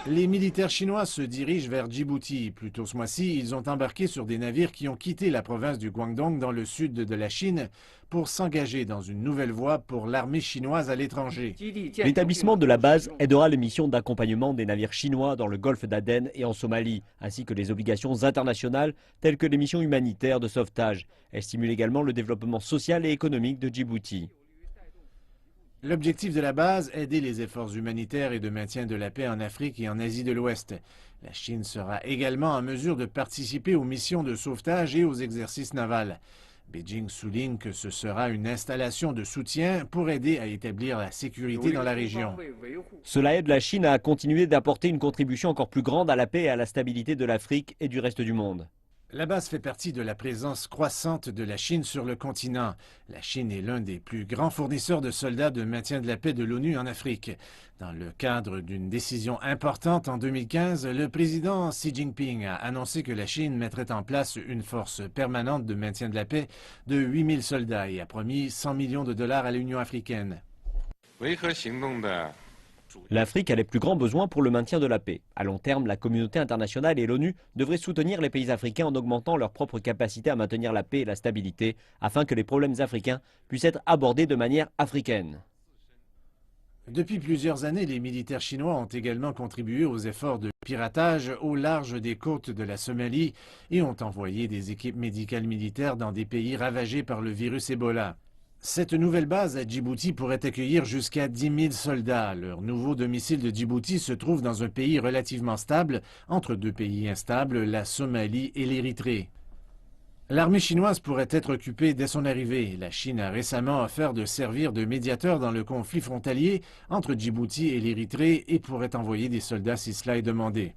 Les militaires chinois se dirigent vers Djibouti. Plus tôt ce mois-ci, ils ont embarqué sur des navires qui ont quitté la province du Guangdong dans le sud de la Chine pour s'engager dans une nouvelle voie pour l'armée chinoise à l'étranger. L'établissement de la base aidera les missions d'accompagnement des navires chinois dans le golfe d'Aden et en Somalie, ainsi que les obligations internationales telles que les missions humanitaires de sauvetage. Elle stimule également le développement social et économique de Djibouti. L'objectif de la base, aider les efforts humanitaires et de maintien de la paix en Afrique et en Asie de l'Ouest. La Chine sera également en mesure de participer aux missions de sauvetage et aux exercices navals. Beijing souligne que ce sera une installation de soutien pour aider à établir la sécurité dans la région. Cela aide la Chine à continuer d'apporter une contribution encore plus grande à la paix et à la stabilité de l'Afrique et du reste du monde. La base fait partie de la présence croissante de la Chine sur le continent. La Chine est l'un des plus grands fournisseurs de soldats de maintien de la paix de l'ONU en Afrique. Dans le cadre d'une décision importante en 2015, le président Xi Jinping a annoncé que la Chine mettrait en place une force permanente de maintien de la paix de 8000 soldats et a promis 100 millions de dollars à l'Union africaine. L'Afrique a les plus grands besoins pour le maintien de la paix. À long terme, la communauté internationale et l'ONU devraient soutenir les pays africains en augmentant leur propre capacité à maintenir la paix et la stabilité, afin que les problèmes africains puissent être abordés de manière africaine. Depuis plusieurs années, les militaires chinois ont également contribué aux efforts de piratage au large des côtes de la Somalie et ont envoyé des équipes médicales militaires dans des pays ravagés par le virus Ebola. Cette nouvelle base à Djibouti pourrait accueillir jusqu'à 10 000 soldats. Leur nouveau domicile de Djibouti se trouve dans un pays relativement stable, entre deux pays instables, la Somalie et l'Érythrée. L'armée chinoise pourrait être occupée dès son arrivée. La Chine a récemment offert de servir de médiateur dans le conflit frontalier entre Djibouti et l'Érythrée et pourrait envoyer des soldats si cela est demandé.